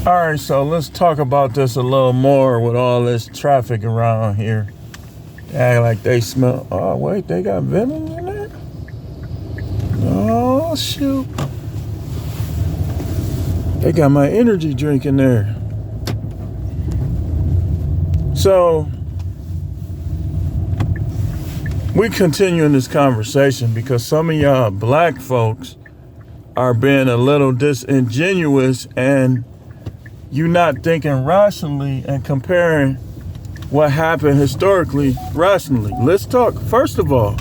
All right, so let's talk about this a little more with all this traffic around here. They act like they smell. Oh, wait, they got venom in there? Oh, shoot. They got my energy drink in there. So, we continuing this conversation because some of y'all black folks are being a little disingenuous and you not thinking rationally and comparing what happened historically rationally. Let's talk. First of all,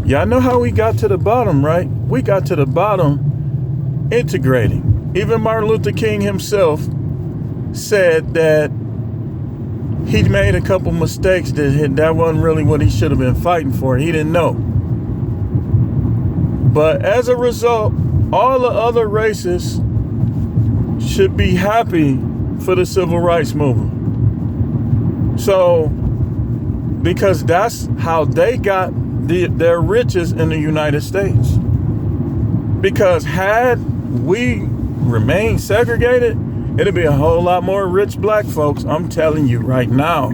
y'all know how we got to the bottom, right? We got to the bottom integrating. Even Martin Luther King himself said that he made a couple mistakes that wasn't really what he should have been fighting for. He didn't know. But as a result, all the other races should be happy for the civil rights movement. So, because that's how they got their riches in the United States. Because had we remained segregated, it'd be a whole lot more rich black folks, I'm telling you right now.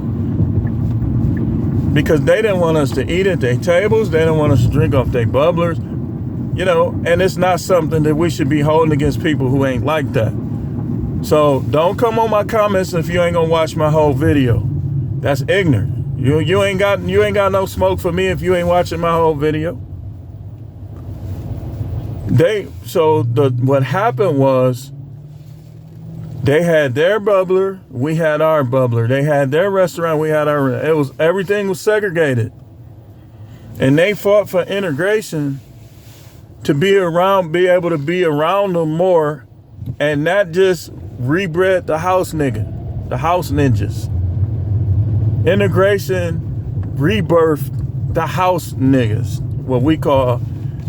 Because they didn't want us to eat at their tables, they didn't want us to drink off their bubblers, you know, and it's not something that we should be holding against people who ain't like that. So don't come on my comments if you ain't gonna watch my whole video. That's ignorant. You ain't got no smoke for me if you ain't watching my whole video. What happened was they had their bubbler, we had our bubbler. They had their restaurant, we had our. Everything was segregated, and they fought for integration to be able to be around them more, and not just rebred the house ninjas. Integration rebirthed the house niggas, what we call,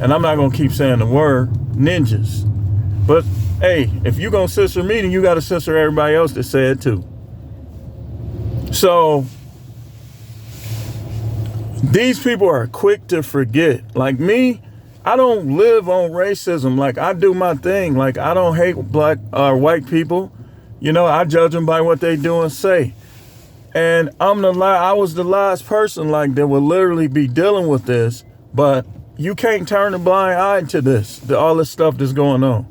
and I'm not gonna keep saying the word, ninjas. But hey, if you gonna censor me, then you gotta censor everybody else that said it too. So these people are quick to forget. Like me, I don't live on racism. Like, I do my thing. Like, I don't hate black or white people. You know, I judge them by what they do and say. And I was the last person like that would literally be dealing with this. But you can't turn a blind eye to this, to all this stuff that's going on.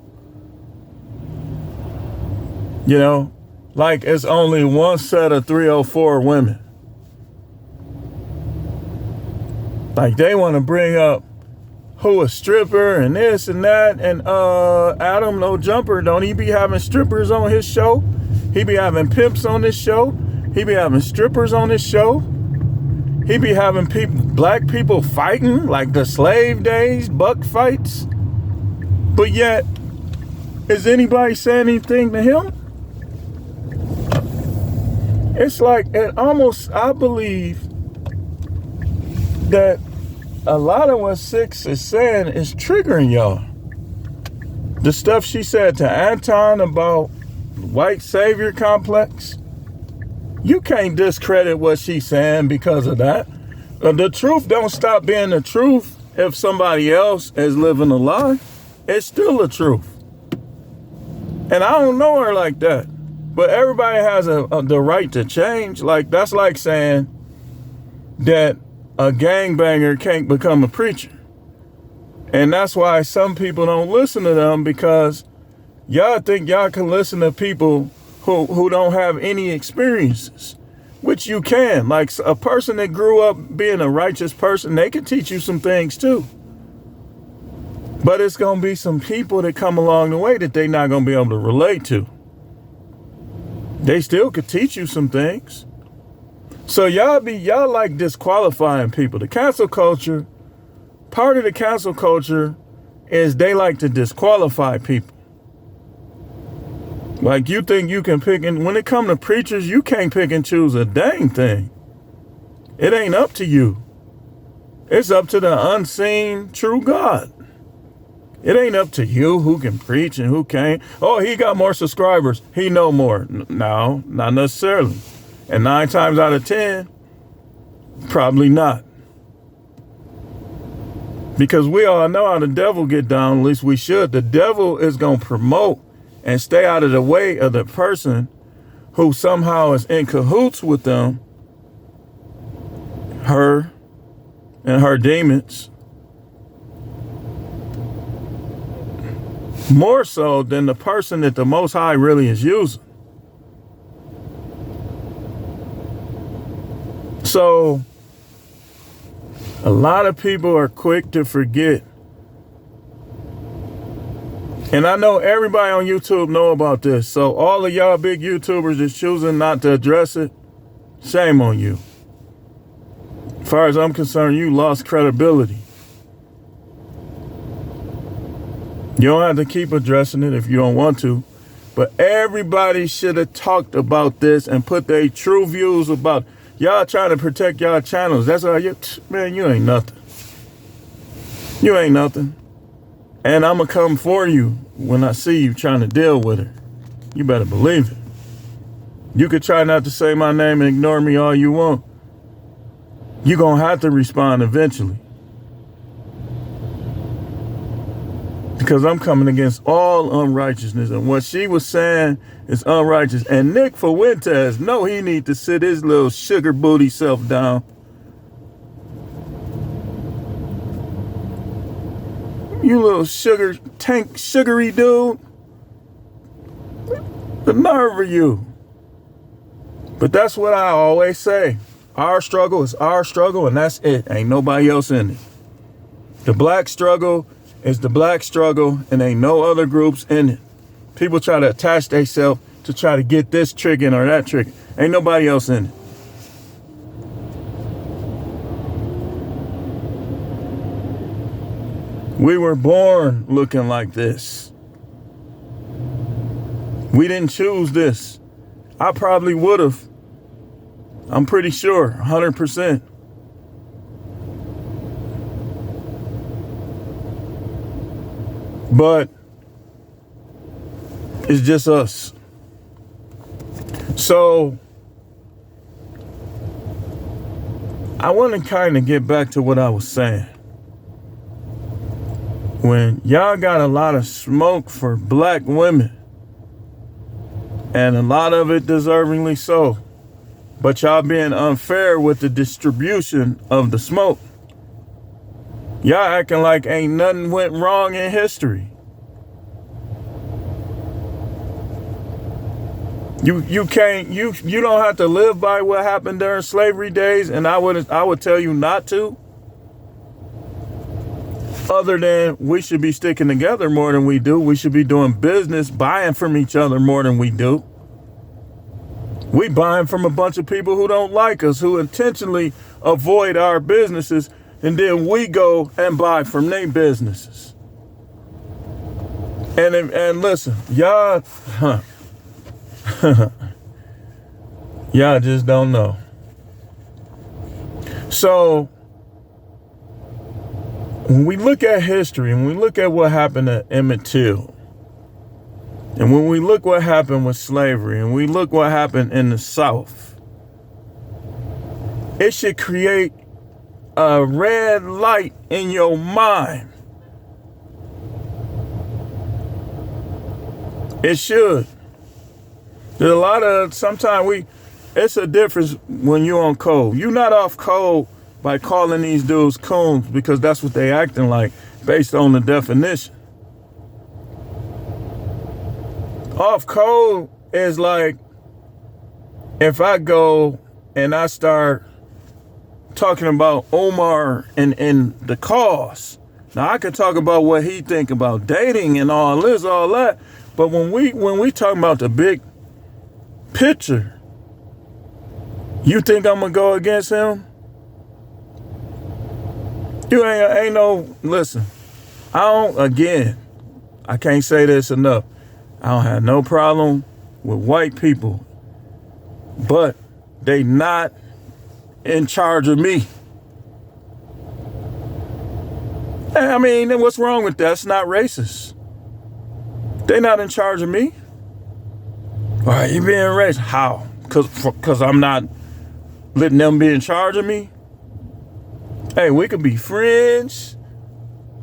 You know, like it's only one set of 304 women. Like they want to bring up who a stripper and this and that, and Adam No Jumper, don't he be having strippers on his show? He be having pimps on this show. He be having strippers on his show. He be having black people fighting like the slave days, buck fights. But yet, is anybody saying anything to him? It's like, I believe that a lot of what Six is saying is triggering y'all. The stuff she said to Anton about white savior complex, you can't discredit what she's saying because of that. The truth don't stop being the truth if somebody else is living a lie. It's still the truth. And I don't know her like that. But everybody has the right to change. Like, that's like saying that a gangbanger can't become a preacher. And that's why some people don't listen to them, because y'all think y'all can listen to people who don't have any experiences, which you can. Like a person that grew up being a righteous person, they can teach you some things too. But it's going to be some people that come along the way that they're not going to be able to relate to. They still could teach you some things. So y'all like disqualifying people. The cancel culture, part of the cancel culture is they like to disqualify people. Like, you think you can pick, and when it comes to preachers, you can't pick and choose a dang thing. It ain't up to you. It's up to the unseen true God. It ain't up to you who can preach and who can't. Oh, he got more subscribers, he know more. No, not necessarily. And 9 times out of 10, probably not. Because we all know how the devil get down, at least we should. The devil is going to promote and stay out of the way of the person who somehow is in cahoots with them, her and her demons, more so than the person that the Most High really is using. So, a lot of people are quick to forget. And I know everybody on YouTube know about this. So all of y'all big YouTubers that's choosing not to address it, shame on you. As far as I'm concerned, you lost credibility. You don't have to keep addressing it if you don't want to. But everybody should have talked about this and put their true views about y'all trying to protect y'all channels. That's how you, man, you ain't nothing. You ain't nothing. And I'm going to come for you when I see you trying to deal with it. You better believe it. You could try not to say my name and ignore me all you want. You're going to have to respond eventually. Because I'm coming against all unrighteousness. And what she was saying is unrighteous. And Nick Fuentes, no, he need to sit his little sugar booty self down. You little sugary dude. The nerve of you. But that's what I always say. Our struggle is our struggle, and that's it. Ain't nobody else in it. The black struggle is the black struggle, and ain't no other groups in it. People try to attach themselves to try to get this trick in or that trick. Ain't nobody else in it. We were born looking like this. We didn't choose this. I probably would have. I'm pretty sure, 100%. But it's just us. So I want to kind of get back to what I was saying. When y'all got a lot of smoke for black women, and a lot of it deservingly so, but y'all being unfair with the distribution of the smoke. Y'all acting like ain't nothing went wrong in history. You don't have to live by what happened during slavery days, and I would tell you not to. Other than we should be sticking together more than we do. We should be doing business, buying from each other more than we do. We buying from a bunch of people who don't like us, who intentionally avoid our businesses, and then we go and buy from their businesses. And listen, y'all, y'all just don't know. So when we look at history and we look at what happened to Emmett Till, and when we look what happened with slavery, and we look what happened in the South, it should create a red light in your mind. It should. There's a lot of, sometimes it's a difference when you're on code. You're not off code by calling these dudes coons because that's what they acting like based on the definition. Off code is like if I go and I start talking about Omar and the cause. Now I could talk about what he think about dating and all this, all that. But when we talking about the big picture, you think I'm gonna go against him? You ain't no, listen, I can't say this enough. I don't have no problem with white people, but they not in charge of me. I mean, then what's wrong with that? That's not racist. They not in charge of me. Why are you being racist? How? Because I'm not letting them be in charge of me? Hey, we could be friends.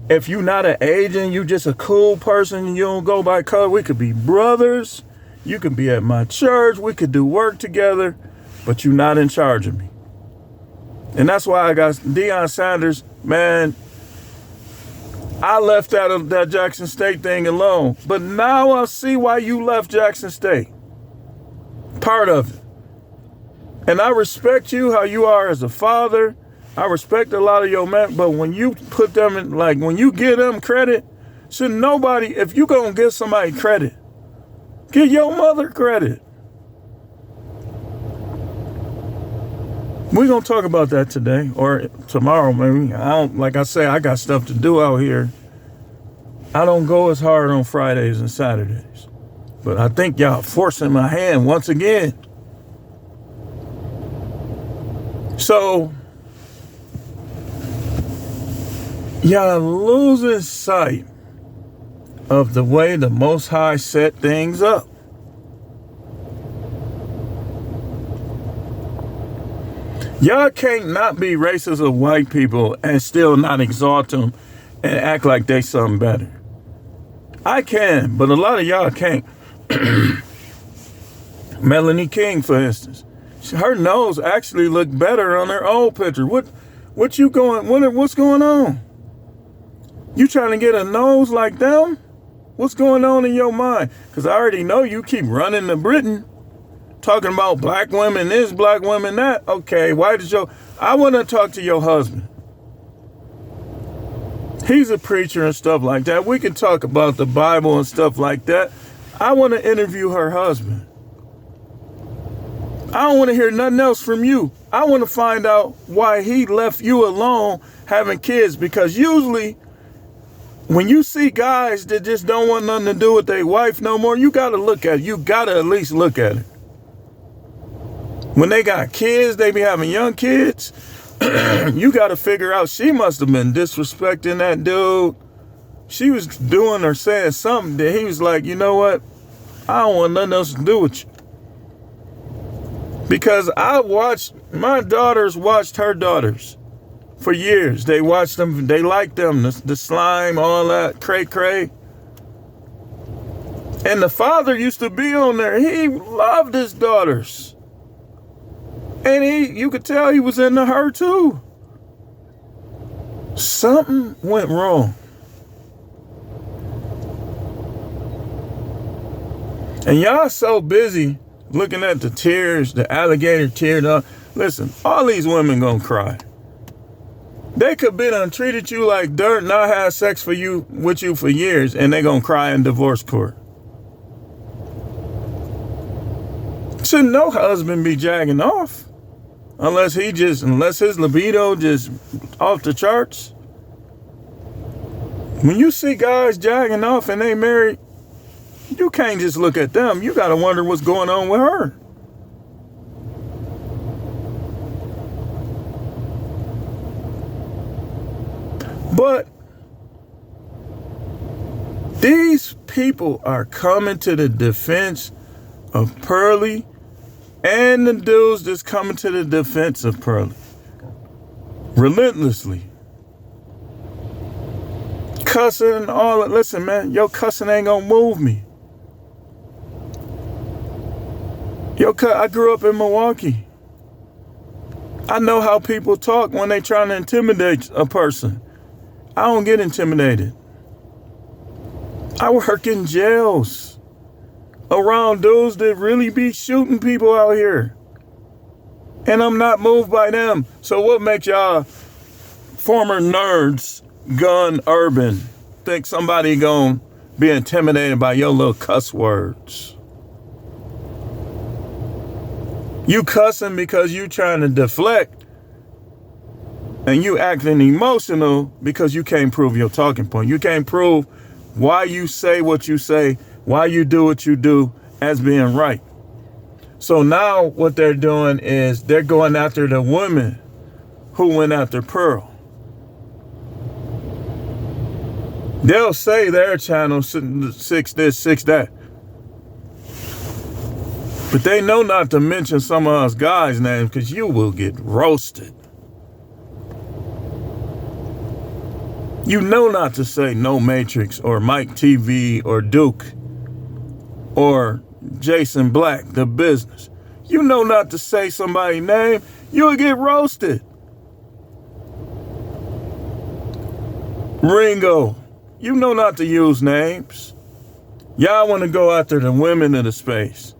If you're not an agent, you just a cool person, and you don't go by color, we could be brothers. You could be at my church. We could do work together, but you're not in charge of me. And that's why I got Deion Sanders, man. I left that Jackson State thing alone. But now I see why you left Jackson State. Part of it. And I respect you, how you are as a father. I respect a lot of your men, but when you put them in, like when you give them credit, should nobody, if you gonna give somebody credit, give your mother credit. We're gonna talk about that today or tomorrow, maybe. Like I say, I got stuff to do out here. I don't go as hard on Fridays and Saturdays, but I think y'all forcing my hand once again. So, y'all losing sight of the way the Most High set things up. Y'all can't not be racist of white people and still not exalt them and act like they something better. I can, but a lot of y'all can't. Melanie King, for instance. Her nose actually looked better on her old picture. What's going on? You trying to get a nose like them? What's going on in your mind? Because I already know you keep running to Britain, talking about black women this, black women that. Okay, I want to talk to your husband. He's a preacher and stuff like that. We can talk about the Bible and stuff like that. I want to interview her husband. I don't want to hear nothing else from you. I want to find out why he left you alone having kids, because usually when you see guys that just don't want nothing to do with their wife no more, you got to look at it. You got to at least look at it. When they got kids, they be having young kids, you got to figure out she must have been disrespecting that dude. She was doing or saying something that he was like, you know what? I don't want nothing else to do with you. Because my daughters watched her daughters for years. They watched them, they liked them, the slime, all that, cray. And the father used to be on there. He loved his daughters. And you could tell he was into her too. Something went wrong. And y'all so busy looking at the tears, the alligator tear. Listen, all these women gonna cry. They could be done treated you like dirt, not have sex with you for years, and they gonna cry in divorce court. Shouldn't no husband be jagging off unless his libido just off the charts. When you see guys jagging off and they married, you can't just look at them. You gotta wonder what's going on with her. But these people are coming to the defense of Pearly and the dudes that's coming to the defense of Pearly. Relentlessly. Cussing and all that. Listen, man, your cussing ain't gonna move me. I grew up in Milwaukee. I know how people talk when they trying to intimidate a person. I don't get intimidated. I work in jails around dudes that really be shooting people out here. And I'm not moved by them. So what makes y'all former nerds, gun urban, think somebody gonna be intimidated by your little cuss words? You cussing because you trying to deflect, and you acting emotional because you can't prove your talking point. You can't prove why you say what you say, why you do what you do as being right. So now what they're doing is they're going after the women who went after Pearl. They'll say their channel 6 this, 6 that. But they know not to mention some of us guys' names because you will get roasted. You know not to say No Matrix or Mike TV or Duke or Jason Black, the business. You know not to say somebody's name. You'll get roasted. Ringo, you know not to use names. Y'all want to go after the women of the space.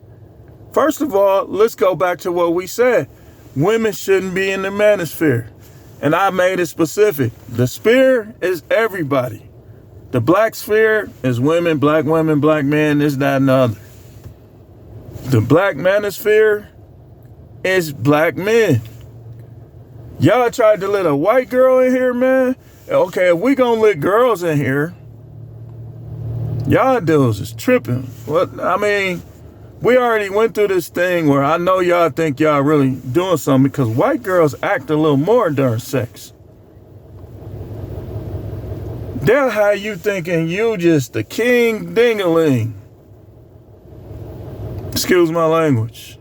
First of all, let's go back to what we said. Women shouldn't be in the manosphere. And I made it specific. The sphere is everybody. The black sphere is women, black men, this, that, and the other. The black manosphere is black men. Y'all tried to let a white girl in here, man. Okay, if we gonna let girls in here, y'all dudes is tripping. What? I mean, we already went through this thing where I know y'all think y'all really doing something because white girls act a little more during sex. They'll have you thinking you just the king ding-a-ling. Excuse my language.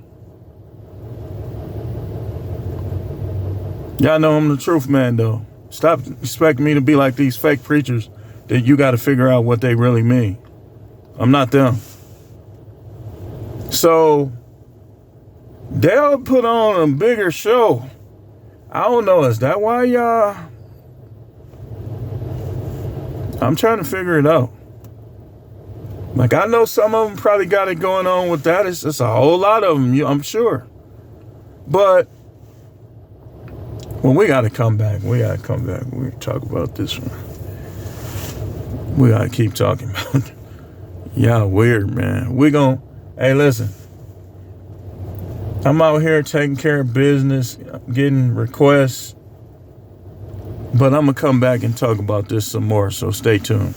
Y'all know I'm the truth man, though. Stop expecting me to be like these fake preachers that you got to figure out what they really mean. I'm not them. So they'll put on a bigger show. I don't know. Is that why y'all? I'm trying to figure it out. Like, I know some of them probably got it going on with that. It's a whole lot of them, I'm sure. But when we got to come back. We talk about this one. We got to keep talking about it. Y'all weird, man. Hey, listen. I'm out here taking care of business, getting requests. But I'm going to come back and talk about this some more, so stay tuned.